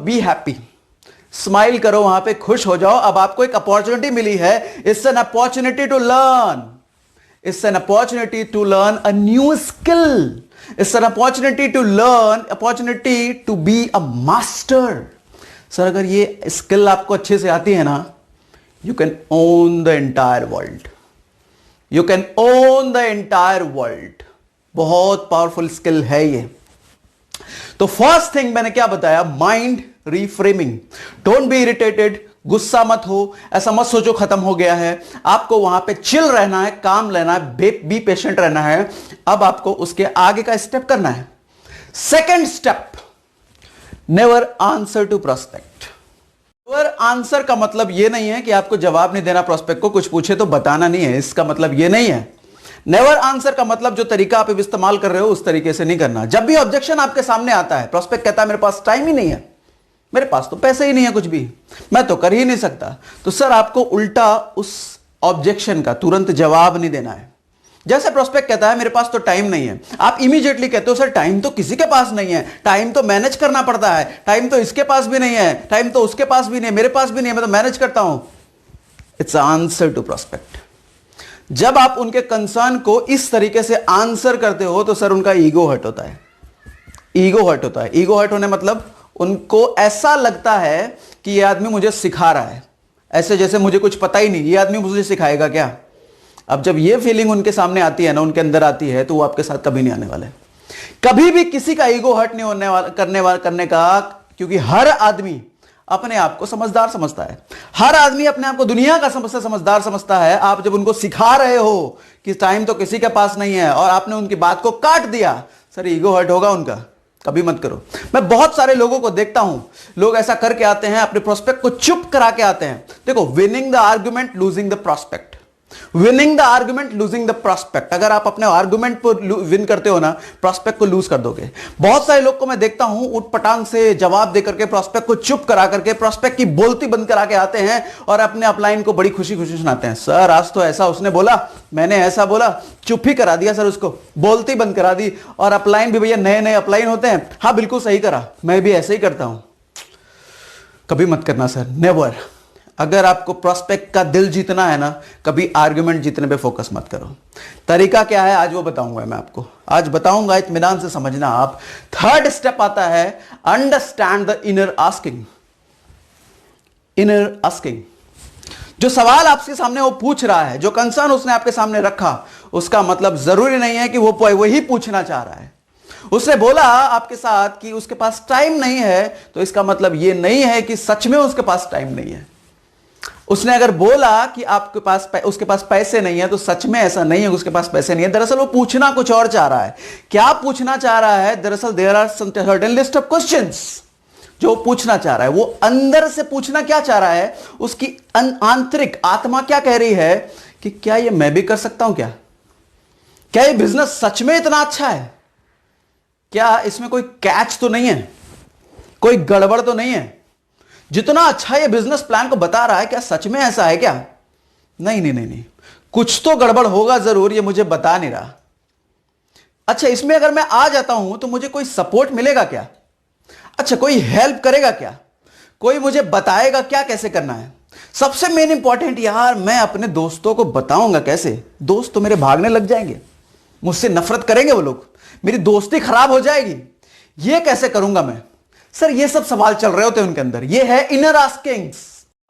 Be happy, smile करो, वहां पे खुश हो जाओ। अब आपको एक अपॉर्चुनिटी मिली है, it's an opportunity to learn, it's an opportunity to learn a new skill, it's an opportunity to learn, opportunity to be a master. Sir अगर ये स्किल आपको अच्छे से आती है ना, you can own the entire world, you can own the entire world. बहुत powerful skill है ये। तो फर्स्ट थिंग मैंने क्या बताया, mind reframing. Don't be irritated, गुस्सा मत हो, ऐसा मत सोचो खत्म हो गया है। आपको वहां पे चिल रहना है, काम लेना है, बी पेशेंट रहना है। अब आपको उसके आगे का स्टेप करना है। Second step, never answer to prospect. Never answer का मतलब यह नहीं है कि आपको जवाब नहीं देना, प्रोस्पेक्ट को कुछ पूछे तो बताना नहीं है, इसका मतलब यह नहीं है। नेवर आंसर का मतलब जो तरीका आप इस्तेमाल कर रहे हो उस तरीके से नहीं करना। जब भी ऑब्जेक्शन आपके सामने आता है, प्रोस्पेक्ट कहता है मेरे पास टाइम ही नहीं है, मेरे पास तो पैसे ही नहीं है, कुछ भी मैं तो कर ही नहीं सकता, तो सर आपको उल्टा उस ऑब्जेक्शन का तुरंत जवाब नहीं देना है। जैसे प्रोस्पेक्ट कहता है मेरे पास तो टाइम नहीं है, आप इमीडिएटली कहते हो सर टाइम तो किसी के पास नहीं है, टाइम तो मैनेज करना पड़ता है, टाइम तो इसके पास भी नहीं है, टाइम तो उसके पास भी नहीं है, मेरे पास भी नहीं है, मैं तो मैनेज करता हूं। It's answer to prospect. जब आप उनके कंसर्न को इस तरीके से आंसर करते हो तो सर उनका ईगो हर्ट होता है, ईगो हर्ट होता है। ईगो हर्ट होने मतलब उनको ऐसा लगता है कि ये आदमी मुझे सिखा रहा है, ऐसे जैसे मुझे कुछ पता ही नहीं, ये आदमी मुझे सिखाएगा क्या। अब जब ये फीलिंग उनके सामने आती है ना, उनके अंदर आती है, तो वो आपके साथ कभी नहीं आने वाले, कभी भी किसी का ईगो हर्ट नहीं होने वाला करने का, क्योंकि हर आदमी अपने आप को समझदार समझता है, हर आदमी अपने आप को दुनिया का सबसे समझदार समझता है। आप जब उनको सिखा रहे हो कि टाइम तो किसी के पास नहीं है और आपने उनकी बात को काट दिया, सर ईगो हर्ट होगा उनका, कभी मत करो। मैं बहुत सारे लोगों को देखता हूं, लोग ऐसा करके आते हैं, अपने प्रोस्पेक्ट को चुप करा के आते हैं। देखो, winning the argument, losing the prospect, winning the argument, losing the prospect. अगर आप अपने आर्गुमेंट को विन करते हो ना, प्रोस्पेक्ट को लूज कर दोगे। बहुत सारे लोग को मैं देखता हूं उठ पटांग से जवाब देकर के, प्रोस्पेक्ट को चुप करा करके, प्रोस्पेक्ट की बोलती बंद करा के आते हैं और अपने अपलाइन को बड़ी खुशी खुशी सुनाते हैं। सर आज तो ऐसा उसने बोला, मैंने ऐसा बोला, चुप ही करा दिया सर, उसको बोलती बंद करा दी। और अपलाइन भी भैया नए नए अपलाइन होते हैं, हाँ बिल्कुल सही करा, मैं भी ऐसे ही करता हूं। कभी मत करना सर, नेवर। अगर आपको प्रोस्पेक्ट का दिल जीतना है ना, कभी आर्गुमेंट जीतने पे फोकस मत करो। तरीका क्या है आज वो बताऊंगा मैं आपको, आज बताऊंगा, इत्मीनान से समझना आप। थर्ड स्टेप आता है, understand the inner asking. Inner asking, जो सवाल आपके सामने वो पूछ रहा है, जो कंसर्न उसने आपके सामने रखा, उसका मतलब जरूरी नहीं है कि वो वही पूछना चाह रहा है। उसने बोला आपके साथ कि उसके पास टाइम नहीं है, तो इसका मतलब ये नहीं है कि सच में उसके पास टाइम नहीं है। उसने अगर बोला कि आपके पास उसके पास पैसे नहीं है, तो सच में ऐसा नहीं है उसके पास पैसे नहीं है। दरअसल वो पूछना कुछ और चाह रहा है। क्या पूछना चाह रहा है? दरअसल there are certain list of questions जो पूछना चाह रहा है। वो अंदर से पूछना क्या चाह रहा है, उसकी आंतरिक आत्मा क्या कह रही है कि क्या ये मैं भी कर सकता हूं, क्या ये बिजनेस सच में इतना अच्छा है, क्या इसमें कोई कैच तो नहीं है, कोई गड़बड़ तो नहीं है, जितना अच्छा ये बिजनेस प्लान को बता रहा है क्या सच में ऐसा है क्या? नहीं नहीं नहीं नहीं, कुछ तो गड़बड़ होगा जरूर, ये मुझे बता नहीं रहा। अच्छा, इसमें अगर मैं आ जाता हूं तो मुझे कोई सपोर्ट मिलेगा क्या? अच्छा, कोई हेल्प करेगा क्या? कोई मुझे बताएगा क्या कैसे करना है? सबसे मेन इंपॉर्टेंट यार, मैं अपने दोस्तों को बताऊंगा कैसे? दोस्त तो मेरे भागने लग जाएंगे, मुझसे नफरत करेंगे वो लोग, मेरी दोस्ती खराब हो जाएगी, ये कैसे करूंगा मैं? सर ये सब सवाल चल रहे होते हैं उनके अंदर। ये है इनर आस्किंग्स।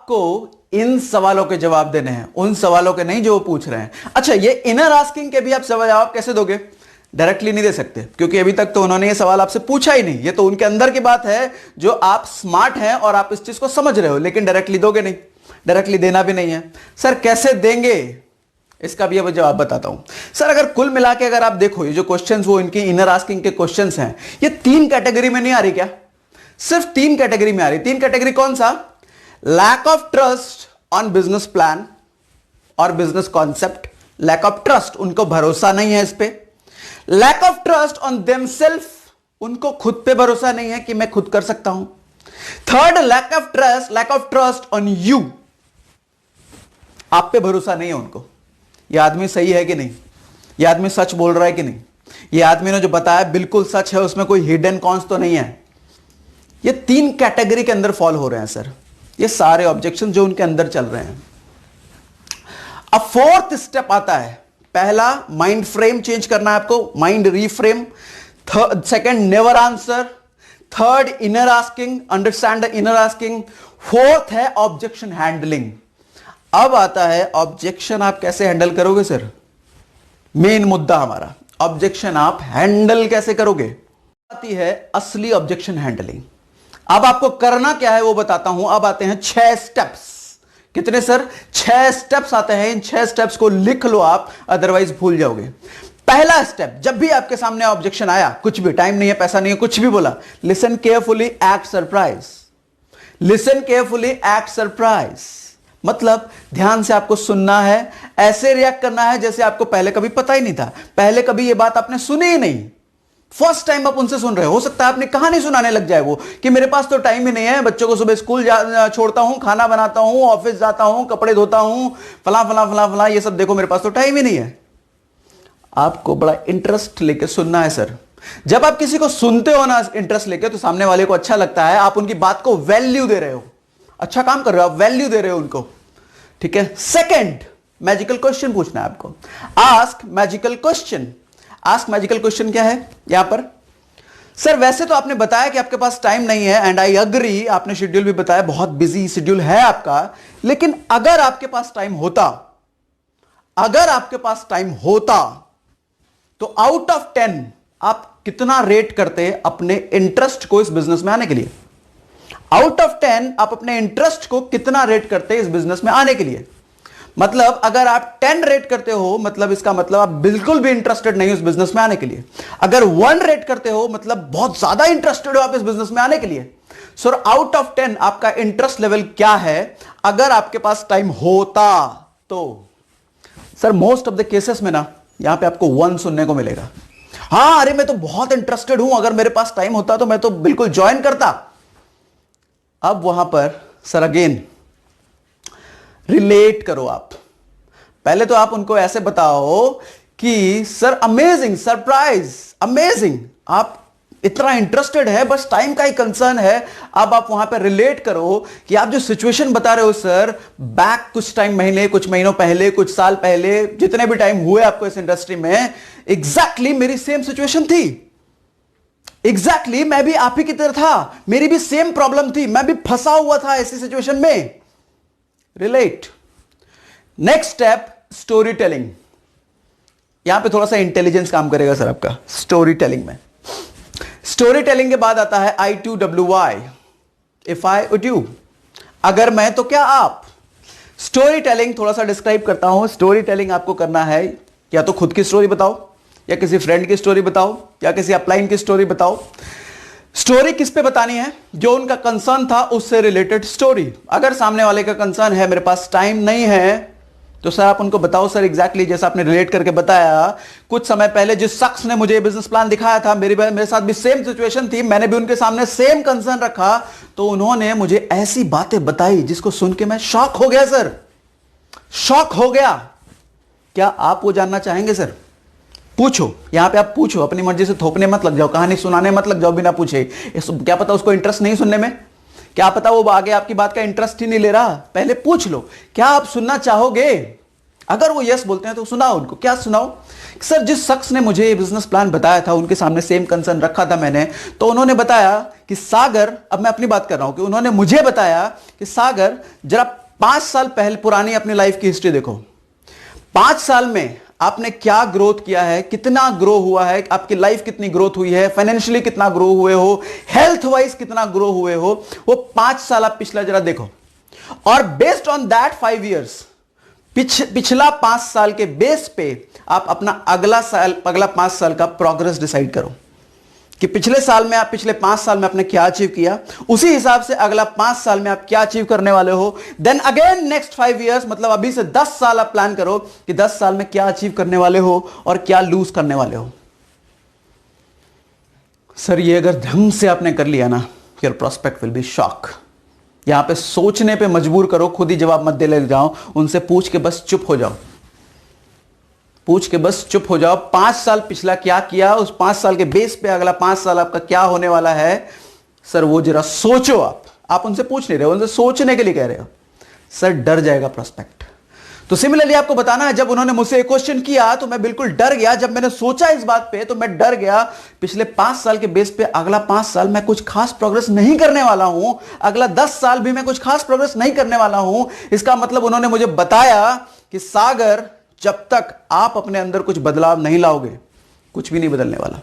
आपको इन सवालों के जवाब देने हैं, उन सवालों के नहीं जो वो पूछ रहे हैं। अच्छा, ये इनर आस्किंग के भी आप जवाब कैसे दोगे? डायरेक्टली नहीं दे सकते, क्योंकि अभी तक तो उन्होंने ये सवाल आपसे पूछा ही नहीं। ये तो उनके अंदर की बात है, जो आप स्मार्ट हैं और आप इस चीज को समझ रहे हो, लेकिन डायरेक्टली दोगे नहीं, डायरेक्टली देना भी नहीं है। सर कैसे देंगे, इसका भी अब जवाब बताता हूं। सर अगर कुल मिला के अगर आप देखो, ये जो क्वेश्चंस वो इनकी इनर आस्किंग के क्वेश्चंस हैं, ये 3 कैटेगरी में नहीं आ रही क्या? सिर्फ 3 कैटेगरी में आ रही। 3 कैटेगरी कौन सा? Lack of trust on business plan और business concept. Lack of trust, उनको भरोसा नहीं है इस पे। Lack of trust on themselves, उनको खुद पे भरोसा नहीं है कि मैं खुद कर सकता हूं। Third, lack of trust on you, आप पे भरोसा नहीं है उनको। यह आदमी सही है कि नहीं, यह आदमी सच बोल रहा है कि नहीं, यह आदमी ने जो बताया बिल्कुल सच है, उसमें कोई हिडन कॉन्स तो नहीं है। ये 3 कैटेगरी के अंदर फॉल हो रहे हैं सर, ये सारे ऑब्जेक्शन जो उनके अंदर चल रहे हैं। अब फोर्थ स्टेप आता है, पहला माइंड फ्रेम चेंज करना है आपको, mind reframe. Second never answer. Third inner asking, understand the inner asking. Fourth है ऑब्जेक्शन हैंडलिंग। अब आता है ऑब्जेक्शन आप कैसे हैंडल करोगे सर, मेन मुद्दा हमारा, ऑब्जेक्शन आप हैंडल कैसे करोगे। आती है असली ऑब्जेक्शन हैंडलिंग। अब आपको करना क्या है वो बताता हूं। अब आते हैं 6 स्टेप्स। कितने सर? 6 स्टेप्स आते हैं। इन 6 स्टेप्स को लिख लो आप, अदरवाइज भूल जाओगे। पहला स्टेप, जब भी आपके सामने ऑब्जेक्शन आया, कुछ भी, टाइम नहीं है, पैसा नहीं है, कुछ भी बोला, listen carefully, act surprise. Listen carefully, act surprise मतलब ध्यान से आपको सुनना है, ऐसे रिएक्ट करना है जैसे आपको पहले कभी पता ही नहीं था, पहले कभी ये बात आपने सुनी ही नहीं, फर्स्ट टाइम आप उनसे सुन रहे हो सकता है आपने कहानी सुनाने लग जाए वो कि मेरे पास तो टाइम ही नहीं है, बच्चों को सुबह स्कूल छोड़ता हूं, खाना बनाता हूं, ऑफिस जाता हूं, कपड़े धोता हूं, फला फला फला फला, ये सब देखो मेरे पास तो टाइम ही नहीं है। आपको बड़ा इंटरेस्ट लेके सुनना है सर। जब आप किसी को सुनते हो ना इंटरेस्ट लेके, तो सामने वाले को अच्छा लगता है, आप उनकी बात को वैल्यू दे रहे हो, अच्छा काम कर रहे हो, आप वैल्यू दे रहे हो उनको, ठीक है। सेकंड, मैजिकल क्वेश्चन पूछना है आपको, ask magical question. Ask magical question क्या है यहां पर? सर वैसे तो आपने बताया कि आपके पास टाइम नहीं है, एंड आई अग्री, आपने शेड्यूल भी बताया, बहुत बिजी शेड्यूल है आपका, लेकिन अगर आपके पास टाइम होता, अगर आपके पास टाइम होता, तो आउट ऑफ 10 आप कितना रेट करते अपने इंटरेस्ट को इस बिजनेस में आने के लिए? आउट ऑफ 10 आप अपने इंटरेस्ट को कितना रेट करते इस बिजनेस में आने के लिए? मतलब अगर आप 10 रेट करते हो, मतलब इसका मतलब आप बिल्कुल भी इंटरेस्टेड नहीं हो इस बिजनेस में आने के लिए। अगर 1 रेट करते हो, मतलब बहुत ज्यादा इंटरेस्टेड हो आप इस बिजनेस में आने के लिए। सो आउट ऑफ 10 आपका इंटरेस्ट लेवल क्या है अगर आपके पास टाइम होता तो? Sir most of the cases में ना यहां पे आपको 1 सुनने को मिलेगा। हां, अरे मैं तो बहुत इंटरेस्टेड हूं, अगर मेरे पास टाइम होता तो मैं तो बिल्कुल ज्वाइन करता। अब वहां पर सर अगेन रिलेट करो आप। पहले तो आप उनको ऐसे बताओ कि सर अमेजिंग, सरप्राइज, अमेजिंग, आप इतना इंटरेस्टेड है, बस टाइम का ही कंसर्न है। अब आप वहां पर रिलेट करो कि आप जो सिचुएशन बता रहे हो सर, बैक कुछ टाइम, महीने, कुछ महीनों पहले, कुछ साल पहले, जितने भी टाइम हुए आपको इस इंडस्ट्री में, एग्जैक्टली मेरी सेम सिचुएशन थी। एग्जैक्टली मैं भी आप ही की तरह था, मेरी भी सेम प्रॉब्लम थी, मैं भी फंसा हुआ था ऐसी सिचुएशन में। Relate. Next step, story telling. यहां पे थोड़ा सा इंटेलिजेंस काम करेगा सर आपका स्टोरी टेलिंग में। स्टोरी टेलिंग के बाद आता है I2WY, if I would you, अगर मैं तो क्या आप। स्टोरी टेलिंग थोड़ा सा डिस्क्राइब करता हूं। स्टोरी टेलिंग आपको करना है, या तो खुद की स्टोरी बताओ, या किसी फ्रेंड की स्टोरी बताओ, या किसी अपलाइन की स्टोरी बताओ। स्टोरी किस पे बतानी है? जो उनका कंसर्न था उससे रिलेटेड स्टोरी। अगर सामने वाले का कंसर्न है मेरे पास टाइम नहीं है, तो सर आप उनको बताओ सर एग्जैक्टली जैसा आपने रिलेट करके बताया, कुछ समय पहले जिस शख्स ने मुझे बिजनेस प्लान दिखाया था, मेरे साथ भी सेम सिचुएशन थी, मैंने भी उनके सामने सेम कंसर्न रखा, तो उन्होंने मुझे ऐसी बातें बताई जिसको सुन के मैं शॉक हो गया सर, शॉक हो गया। क्या आप वो जानना चाहेंगे सर? पूछो, यहां पे आप पूछो, अपनी मर्जी से थोपने मत लग जाओ, कहानी सुनाने मत लग जाओ बिना पूछे। क्या पता उसको इंटरेस्ट नहीं सुनने में, क्या पता वो आगे आपकी बात का इंटरेस्ट ही नहीं ले रहा। पहले पूछ लो, क्या आप सुनना चाहोगे? अगर वो यस बोलते हैं तो सुनाओ उनको। क्या सुनाओ? सर जिस शख्स ने मुझे ये बिजनेस प्लान बताया था, उनके सामने सेम कंसर्न रखा था मैंने, तो उन्होंने बताया कि सागर, अब मैं अपनी बात कर रहा हूं, कि उन्होंने मुझे बताया कि सागर जरा 5 साल पहले पुरानी अपनी लाइफ की हिस्ट्री देखो, 5 साल में आपने क्या ग्रोथ किया है, कितना ग्रो हुआ है, आपकी लाइफ कितनी ग्रोथ हुई है, फाइनेंशियली कितना ग्रो हुए हो, हेल्थ वाइज कितना ग्रो हुए हो, वो 5 साल आप पिछला जरा देखो, और बेस्ड ऑन दैट 5 इयर्स, पिछला 5 साल के बेस पे आप अपना अगला 5 साल का प्रोग्रेस डिसाइड करो कि पिछले 5 साल में आपने क्या अचीव किया, उसी हिसाब से अगला 5 साल में आप क्या अचीव करने वाले हो। देन अगेन नेक्स्ट 5 इयर्स, मतलब अभी से 10 साल आप प्लान करो कि 10 साल में क्या अचीव करने वाले हो और क्या लूज करने वाले हो। सर ये अगर ढंग से आपने कर लिया ना, your prospect will be shock. यहां पे सोचने पे मजबूर करो, खुद ही जवाब मत दे ले जाओ, उनसे पूछ के बस चुप हो जाओ, पूछ के बस चुप हो जाओ। 5 साल पिछला क्या किया, उस 5 साल के बेस पे अगला 5 साल आपका क्या होने वाला है, सर वो जरा सोचो, आप उनसे पूछ नहीं रहे हो, उनसे सोचने के लिए कह रहे हो। सर डर जाएगा प्रोस्पेक्ट। तो सिमिलरली आपको बताना है, जब उन्होंने मुझसे एक क्वेश्चन किया तो मैं बिल्कुल डर गया। जब मैंने सोचा इस बात पे तो मैं डर गया। पिछले 5 साल के बेस पे अगला 5 साल मैं कुछ खास प्रोग्रेस नहीं करने वाला हूं, अगला 10 साल भी मैं कुछ खास प्रोग्रेस नहीं करने वाला हूं। इसका मतलब उन्होंने मुझे बताया कि सागर, जब तक आप अपने अंदर कुछ बदलाव नहीं लाओगे कुछ भी नहीं बदलने वाला।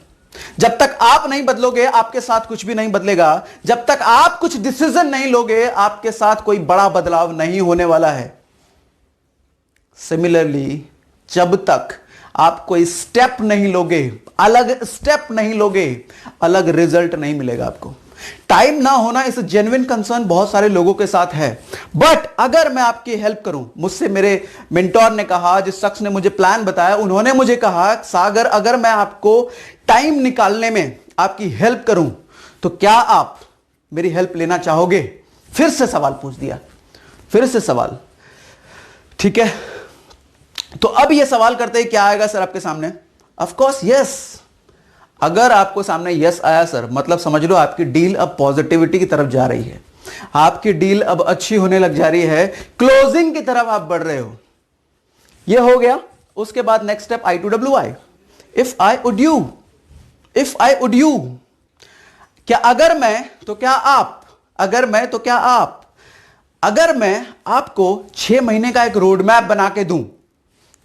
जब तक आप नहीं बदलोगे आपके साथ कुछ भी नहीं बदलेगा। जब तक आप कुछ डिसीजन नहीं लोगे आपके साथ कोई बड़ा बदलाव नहीं होने वाला है। सिमिलरली जब तक आप कोई स्टेप नहीं लोगे, अलग स्टेप नहीं लोगे, अलग रिजल्ट नहीं मिलेगा आपको। टाइम ना होना इस जेन्युइन कंसर्न बहुत सारे लोगों के साथ है। बट अगर मैं आपकी हेल्प करूं, मुझसे मेरे मेंटोर ने कहा, जिस शख्स ने मुझे प्लान बताया, उन्होंने मुझे कहा सागर अगर मैं आपको टाइम निकालने में आपकी हेल्प करूं तो क्या आप मेरी हेल्प लेना चाहोगे? फिर से सवाल पूछ दिया, फिर से सवाल। ठीक है, तो अब यह सवाल करते ही क्या आएगा सर आपके सामने? Of course yes. अगर आपको सामने यस आया सर, मतलब समझ लो आपकी डील अब पॉजिटिविटी की तरफ जा रही है, आपकी डील अब अच्छी होने लग जा रही है, क्लोजिंग की तरफ आप बढ़ रहे हो। यह हो गया। उसके बाद next step I2WI, if I would you, if I would you. क्या अगर मैं तो क्या आप, अगर मैं तो क्या आप। अगर मैं आपको 6 महीने का एक रोड मैप बना के दूं,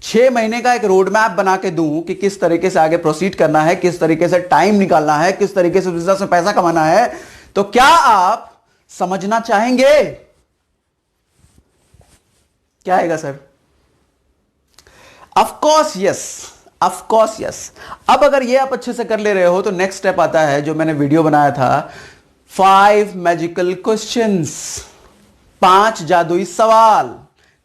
6 महीने का एक रोड मैप बना के दूं कि किस तरीके से आगे प्रोसीड करना है, किस तरीके से टाइम निकालना है, किस तरीके से बिजनेस में पैसा कमाना है, तो क्या आप समझना चाहेंगे? क्या आएगा sir? Of course yes, of course yes. अब अगर ये आप अच्छे से कर ले रहे हो तो नेक्स्ट स्टेप आता है जो मैंने वीडियो बनाया था, 5 मैजिकल क्वेश्चंस, 5 जादुई सवाल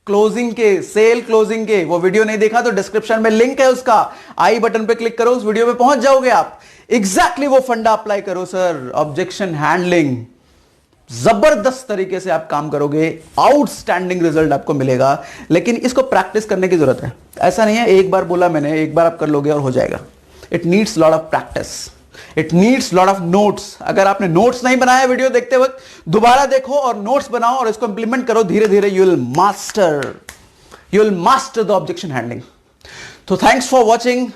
क्लोजिंग के, सेल क्लोजिंग के। वो वीडियो नहीं देखा तो डिस्क्रिप्शन में लिंक है उसका, आई बटन पे क्लिक करो, उस वीडियो पे पहुंच जाओगे आप। एग्जैक्टली वो फंडा अप्लाई करो सर, ऑब्जेक्शन हैंडलिंग। जबरदस्त तरीके से आप काम करोगे, आउटस्टैंडिंग रिजल्ट आपको मिलेगा। लेकिन इसको प्रैक्टिस करने की जरूरत है। ऐसा नहीं है एक बार बोला मैंने, एक बार आप कर लोगे और हो जाएगा। It needs lot of practice, it needs lot of notes. अगर आपने नोट्स नहीं बनाया वीडियो देखते वक्त, दोबारा देखो और नोट्स बनाओ और इसको इंप्लीमेंट करो धीरे धीरे। You will master the objection handling. तो थैंक्स फॉर वॉचिंग।